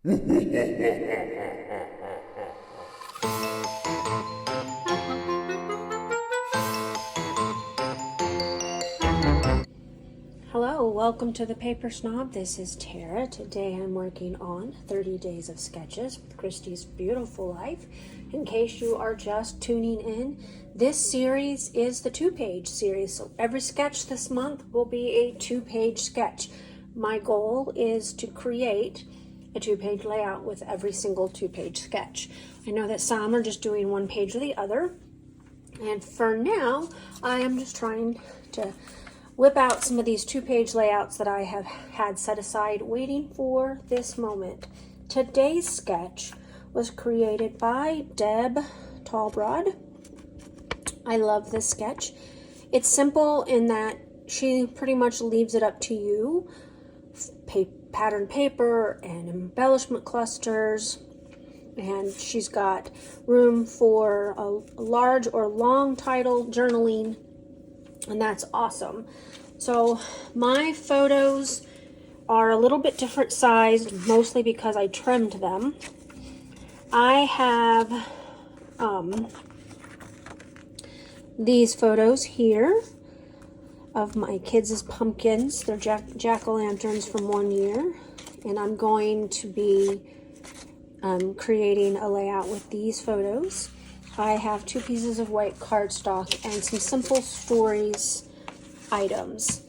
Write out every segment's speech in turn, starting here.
Hello, welcome to the Paper Snob. This is Tara. Today I'm working on 30 Days of Sketches with Christy's Beautiful Life. In case you are just tuning in, this series is the 2-page series. So every sketch this month will be a 2-page sketch. My goal is to create a 2-page layout with every single 2-page sketch. I know that some are just doing 1 page or the other. And for now, I am just trying to whip out some of these 2-page layouts that I have had set aside waiting for this moment. Today's sketch was created by Deb Tallbrod. I love this sketch. It's simple in that she pretty much leaves it up to you. Pattern paper and embellishment clusters, and she's got room for a large or long title journaling, and that's awesome. So my photos are a little bit different sized, mostly because I trimmed them. I have these photos here of my kids' pumpkins. They're jack-o'-lanterns from 1 year, and I'm going to be creating a layout with these photos. I have 2 pieces of white cardstock and some Simple Stories items.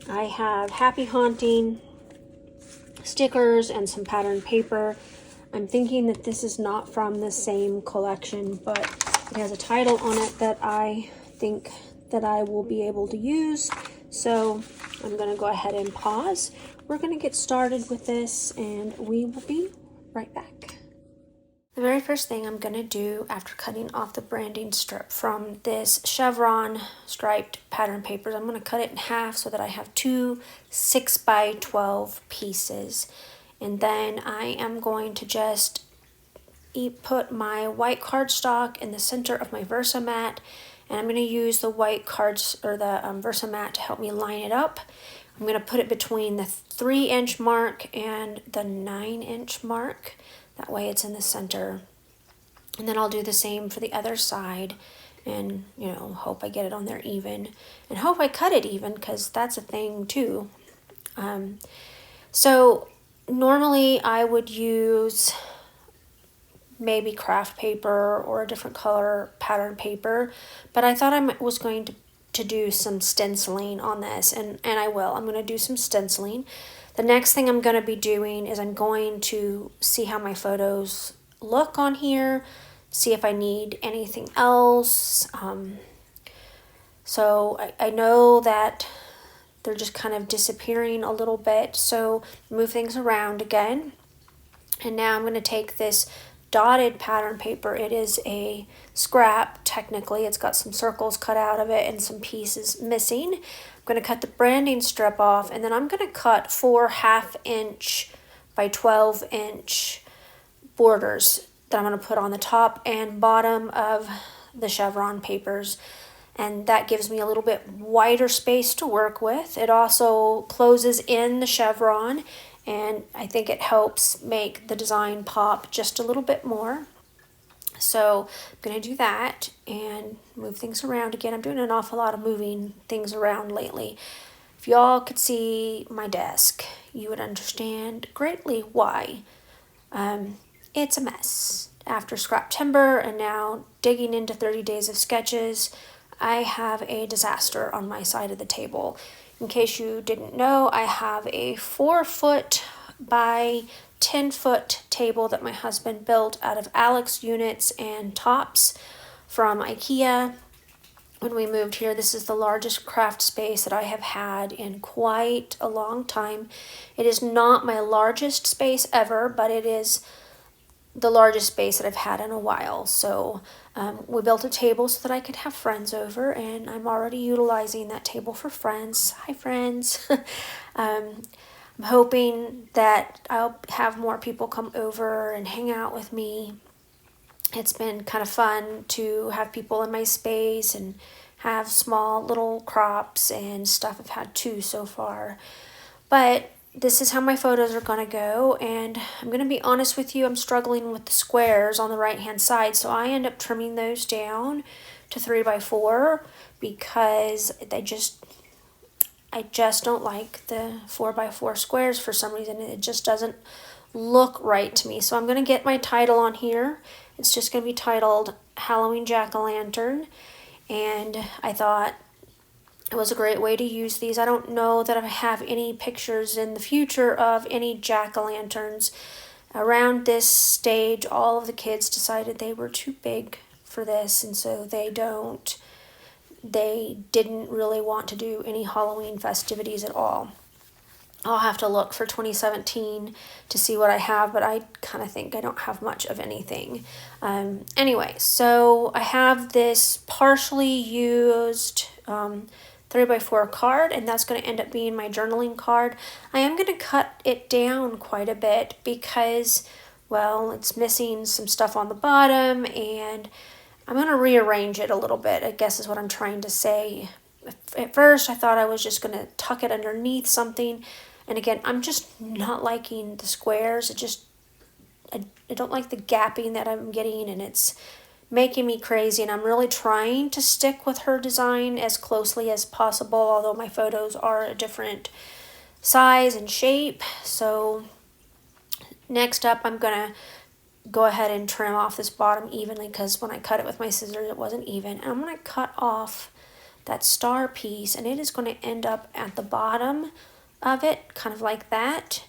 I have Happy Haunting stickers and some pattern paper. I'm thinking that this is not from the same collection, but it has a title on it that I think that I will be able to use. So I'm going to go ahead and pause. We're going to get started with this, and we will be right back. The very first thing I'm going to do after cutting off the branding strip from this chevron striped pattern papers, I'm going to cut it in half so that I have 2 6x12 pieces. And then I am going to just put my white cardstock in the center of my Versamat, and I'm going to use the white cards or the Versamat to help me line it up. I'm going to put it between the 3-inch mark and the 9-inch mark. That way it's in the center. And then I'll do the same for the other side, and hope I get it on there even, and hope I cut it even, because that's a thing too. So normally I would use maybe craft paper or a different color pattern paper, but I thought I was going to do some stenciling on this, and I will. I'm going to do some stenciling. The next thing I'm going to be doing is I'm going to see how my photos look on here, see if I need anything else. So I know that they're just kind of disappearing a little bit, so move things around again. And now I'm going to take this dotted pattern paper. It is a scrap, technically. It's got some circles cut out of it and some pieces missing. I'm going to cut the branding strip off, and then I'm going to cut 4 1/2-inch by 12-inch borders that I'm going to put on the top and bottom of the chevron papers, and that gives me a little bit wider space to work with. It also closes in the chevron, and I think it helps make the design pop just a little bit more. So I'm going to do that and move things around again. I'm doing an awful lot of moving things around lately. If y'all could see my desk, you would understand greatly why. It's a mess. After scrap timber and now digging into 30 Days of Sketches, I have a disaster on my side of the table. In case you didn't know, I have a 4-foot by 10-foot table that my husband built out of Alex units and tops from IKEA. When we moved here, this is the largest craft space that I have had in quite a long time. It is not my largest space ever, but it is the largest space that I've had in a while. So we built a table so that I could have friends over, and I'm already utilizing that table for friends. Hi, friends. I'm hoping that I'll have more people come over and hang out with me. It's been kind of fun to have people in my space and have small little crops and stuff. I've had 2 so far. But this is how my photos are going to go, and I'm going to be honest with you, I'm struggling with the squares on the right hand side, so I end up trimming those down to 3x4 because I just don't like the 4x4 squares for some reason. It just doesn't look right to me. So I'm going to get my title on here. It's just going to be titled Halloween Jack-O-Lantern, and I thought it was a great way to use these. I don't know that I have any pictures in the future of any jack-o'-lanterns. Around this stage, all of the kids decided they were too big for this, and so they didn't really want to do any Halloween festivities at all. I'll have to look for 2017 to see what I have, but I kind of think I don't have much of anything. Anyway, so I have this partially used 3x4 card, and that's going to end up being my journaling card. I am going to cut it down quite a bit because, well, it's missing some stuff on the bottom, and I'm going to rearrange it a little bit, I guess is what I'm trying to say. At first, I thought I was just going to tuck it underneath something, and again, I'm just not liking the squares. I don't like the gapping that I'm getting, and it's making me crazy, and I'm really trying to stick with her design as closely as possible, although my photos are a different size and shape. So next up, I'm going to go ahead and trim off this bottom evenly because when I cut it with my scissors, it wasn't even. And I'm going to cut off that star piece, and it is going to end up at the bottom of it, kind of like that.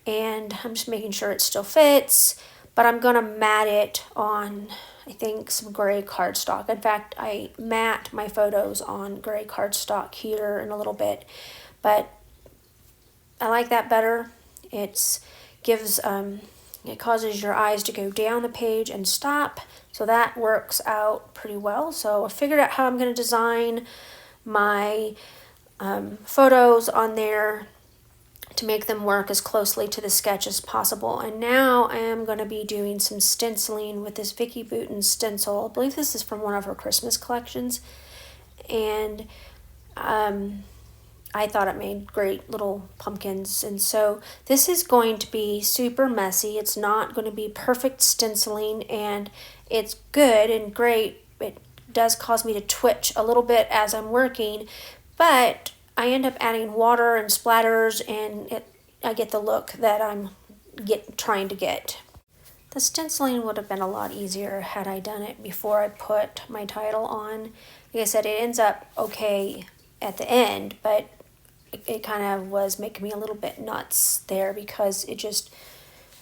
And I'm just making sure it still fits, but I'm going to mat it on, I think, some gray cardstock. In fact, I mat my photos on gray cardstock here in a little bit, but I like that better. It causes your eyes to go down the page and stop, so that works out pretty well. So I figured out how I'm going to design my photos on there to make them work as closely to the sketch as possible. And now I am going to be doing some stenciling with this Vicki Boutin stencil. I believe this is from one of her Christmas collections, and I thought it made great little pumpkins. And so this is going to be super messy. It's not going to be perfect stenciling, and it's good and great. It does cause me to twitch a little bit as I'm working, but I end up adding water and splatters, and I get the look that I'm trying to get. The stenciling would have been a lot easier had I done it before I put my title on. Like I said, it ends up okay at the end, but it kind of was making me a little bit nuts there because it just,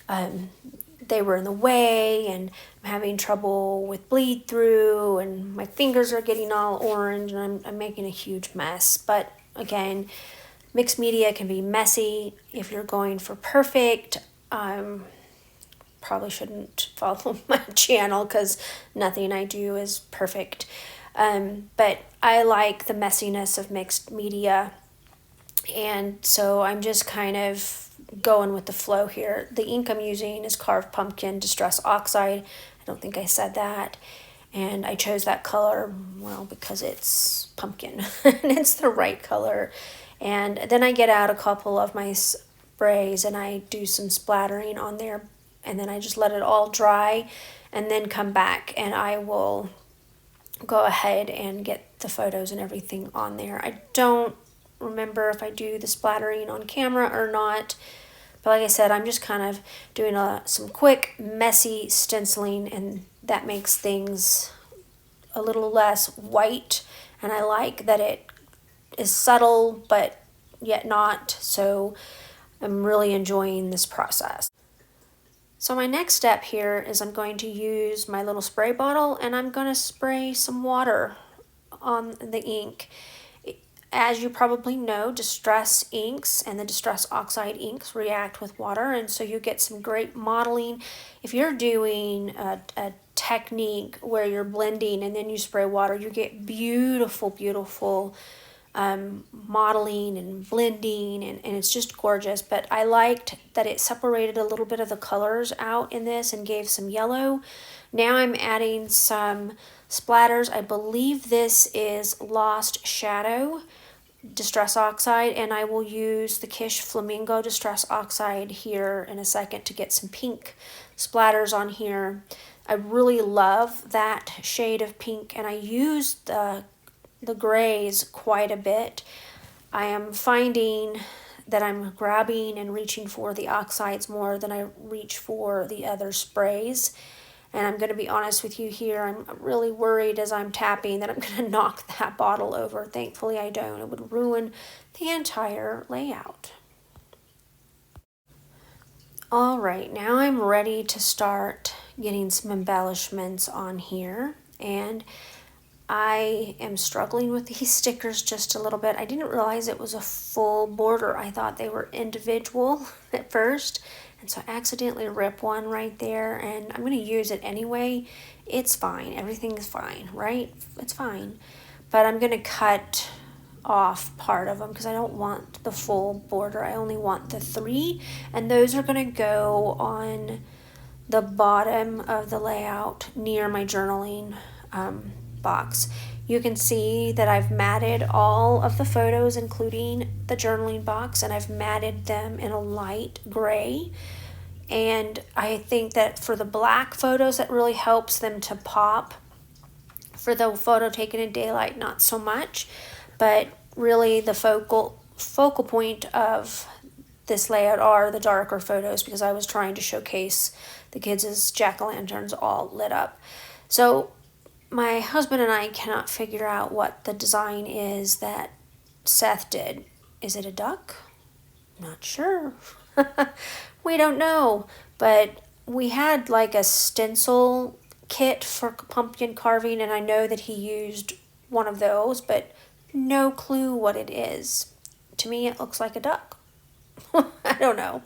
they were in the way, and I'm having trouble with bleed through, and my fingers are getting all orange, and I'm making a huge mess. But again, mixed media can be messy. If you're going for perfect, probably shouldn't follow my channel because nothing I do is perfect. But I like the messiness of mixed media, and so I'm just kind of going with the flow here. The ink I'm using is Carved Pumpkin Distress Oxide. I don't think I said that. And I chose that color, well, because it's pumpkin and it's the right color. And then I get out a couple of my sprays and I do some splattering on there, and then I just let it all dry and then come back and I will go ahead and get the photos and everything on there. I don't remember if I do the splattering on camera or not, but like I said, I'm just kind of doing some quick messy stenciling, and that makes things a little less white, and I like that it is subtle but yet not, so I'm really enjoying this process. So my next step here is I'm going to use my little spray bottle, and I'm going to spray some water on the ink. As you probably know, Distress inks and the Distress Oxide inks react with water, and so you get some great modeling. If you're doing a technique where you're blending and then you spray water, you get beautiful, beautiful modeling and blending, and it's just gorgeous. But I liked that it separated a little bit of the colors out in this and gave some yellow. Now I'm adding some splatters. I believe this is Lost Shadow. Distress Oxide, and I will use the Kish Flamingo Distress Oxide here in a second to get some pink splatters on here. I really love that shade of pink, and I use the grays quite a bit. I am finding that I'm grabbing and reaching for the oxides more than I reach for the other sprays. And I'm going to be honest with you here, I'm really worried as I'm tapping that I'm going to knock that bottle over. Thankfully I don't. It would ruin the entire layout. All right, now I'm ready to start getting some embellishments on here. And I am struggling with these stickers just a little bit. I didn't realize it was a full border. I thought they were individual at first. And so I accidentally ripped one right there, and I'm going to use it anyway. It's fine. Everything's fine, right? It's fine. But I'm going to cut off part of them because I don't want the full border. I only want the 3, and those are going to go on the bottom of the layout near my journaling box. You can see that I've matted all of the photos, including the journaling box, and I've matted them in a light gray. And I think that for the black photos, that really helps them to pop. For the photo taken in daylight, not so much. But really the focal point of this layout are the darker photos, because I was trying to showcase the kids' jack-o'-lanterns all lit up. So my husband and I cannot figure out what the design is that Seth did. Is it a duck? Not sure. We don't know. But we had like a stencil kit for pumpkin carving, and I know that he used one of those, but no clue what it is. To me, it looks like a duck. I don't know.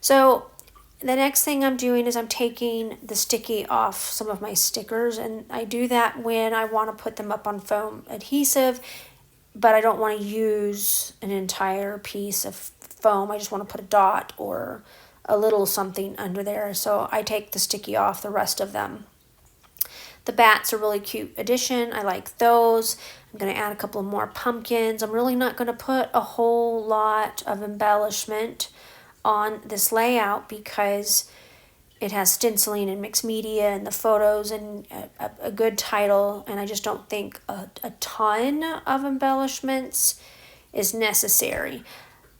So the next thing I'm doing is I'm taking the sticky off some of my stickers, and I do that when I want to put them up on foam adhesive, but I don't want to use an entire piece of foam. I just want to put a dot or a little something under there. So I take the sticky off the rest of them. The bats are really cute addition. I like those. I'm going to add a couple more pumpkins. I'm really not going to put a whole lot of embellishment on this layout because it has stenciling and mixed media and the photos and a good title, and I just don't think a ton of embellishments is necessary.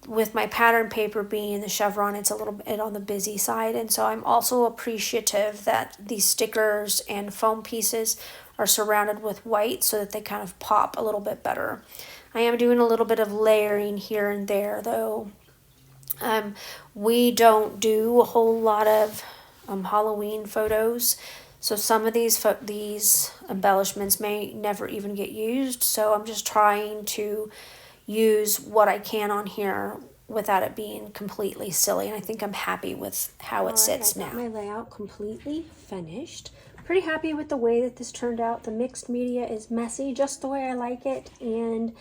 With my pattern paper being the chevron, it's a little bit on the busy side, and so I'm also appreciative that these stickers and foam pieces are surrounded with white so that they kind of pop a little bit better. I am doing a little bit of layering here and there though. We don't do a whole lot of Halloween photos, so some of these embellishments may never even get used, so I'm just trying to use what I can on here without it being completely silly, and I think I'm happy with how it sits now. I got my layout completely finished. Pretty happy with the way that this turned out. The mixed media is messy, just the way I like it, and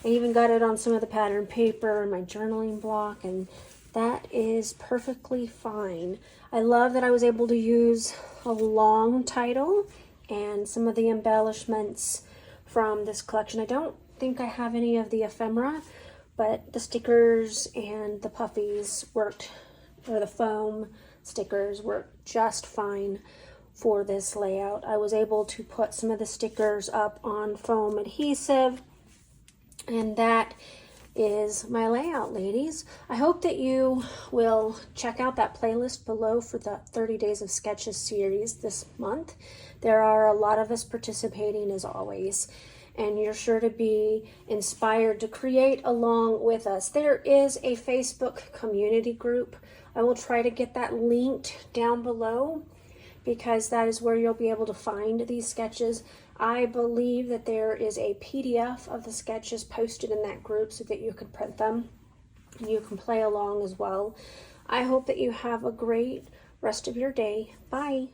I even got it on some of the pattern paper and my journaling block, and that is perfectly fine. I love that I was able to use a long title and some of the embellishments from this collection. I don't think I have any of the ephemera, but the stickers and the puffies worked, or the foam stickers worked just fine for this layout. I was able to put some of the stickers up on foam adhesive, and that is my layout, ladies. I hope that you will check out that playlist below for the 30 Days of Sketches series this month. There are a lot of us participating as always, and you're sure to be inspired to create along with us. There is a Facebook community group. I will try to get that linked down below because that is where you'll be able to find these sketches. I believe that there is a PDF of the sketches posted in that group so that you can print them and you can play along as well. I hope that you have a great rest of your day. Bye.